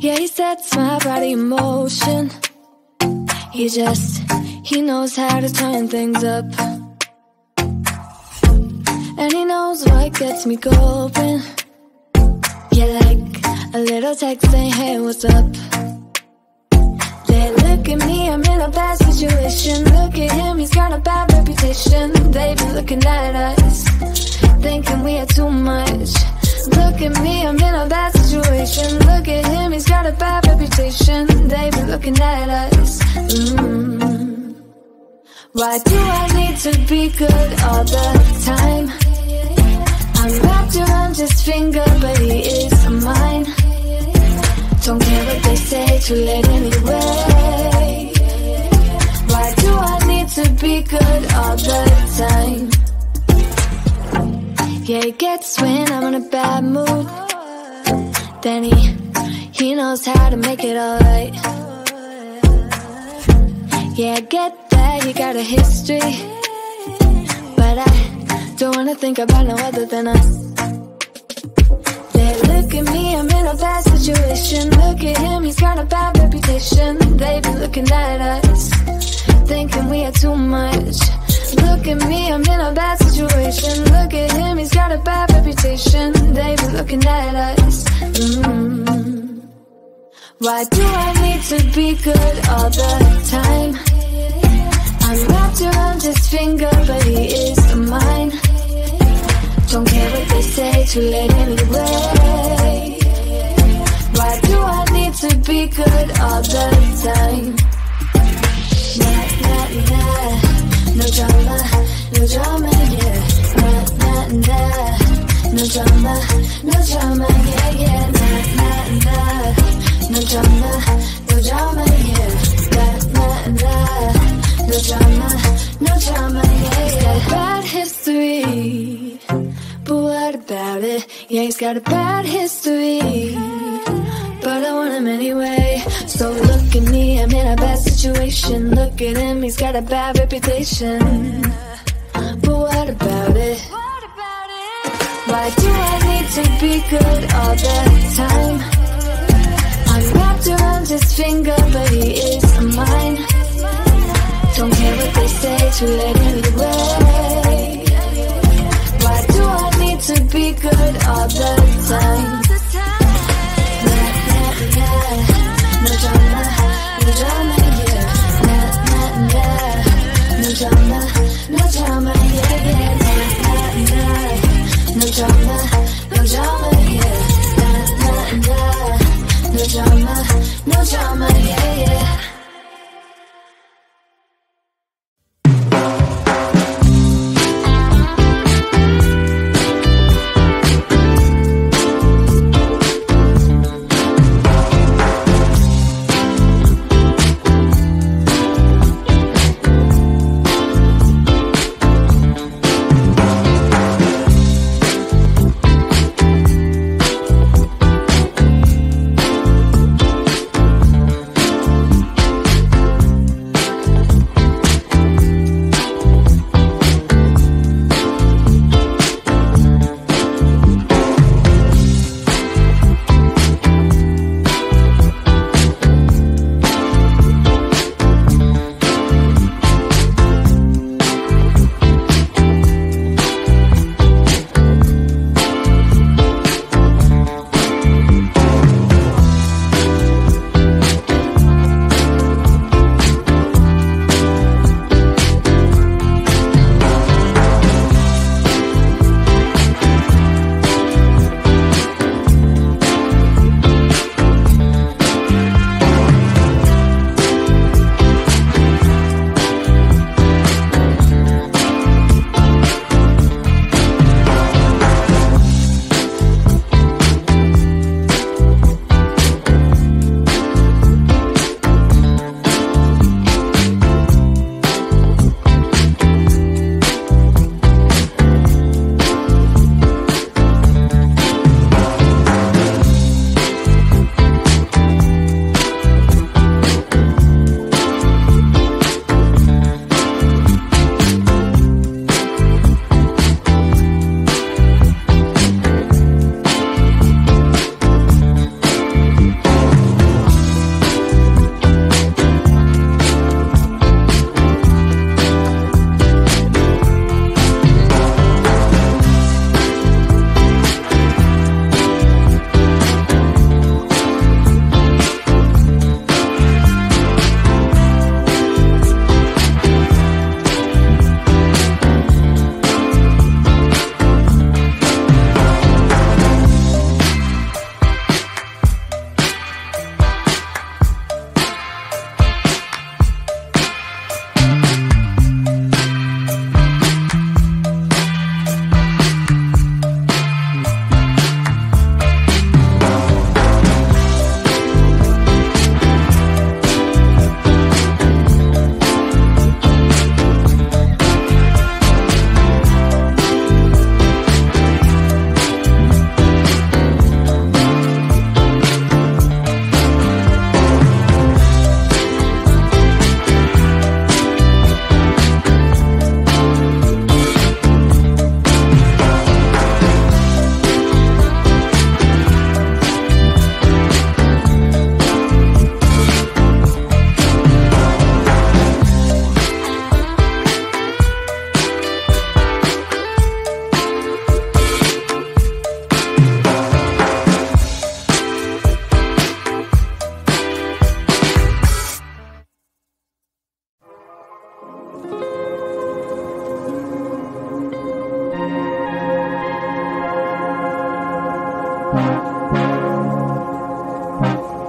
Yeah, he sets my body in motion. He knows how to turn things up. And he knows what gets me going. Yeah, like a little text saying, hey, what's up? They look at me, I'm in a bad situation. Look at him, he's got a bad reputation. They be looking at us, thinking we are too much. Look at me, I'm in a bad situation. Look at him, he's got a bad reputation. They be looking at us. Why do I need to be good all the time? I'm wrapped around his finger, but he is mine. Don't care what they say, too late anyway. Why do I need to be good all the time? Yeah, he gets when I'm in a bad mood. Then he knows how to make it alright. Yeah, I get that you got a history, but I don't wanna think about no other than us. They look at me, I'm in a bad situation. Look at him, he's got a bad reputation. They be looking at us, thinking we are too much. Look at me, I'm in a bad situation. Look at him, he's got a bad reputation. They be looking at us. Why do I need to be good all the time? I'm wrapped around his finger, but he is mine. Don't care what they say, too late anyway. Why do I need to be good all the time? Nah, nah, nah. No drama, no drama, yeah. Nah, nah, nah. No drama, no drama, yeah, yeah. Nah, nah, nah. No drama, no drama, yeah. Nah, nah, nah. No drama, no drama, yeah, yeah. He's got a bad history, but what about it? Yeah, he's got a bad history, but I want him anyway. So look at me, I'm in a bad situation. Look at him, he's got a bad reputation, but what about it? Why do I need to be good all the time? I'm wrapped around his finger, but he is mine. Don't care what they say, too late anyway. Why do I need to be good all the time? Nah, nah, nah. No drama, no drama, yeah. Nah, nah, nah. No drama, no drama, yeah, yeah. Nah, nah, nah. No drama, no drama, yeah. Nah, nah, nah. No drama, no drama, yeah, yeah. you.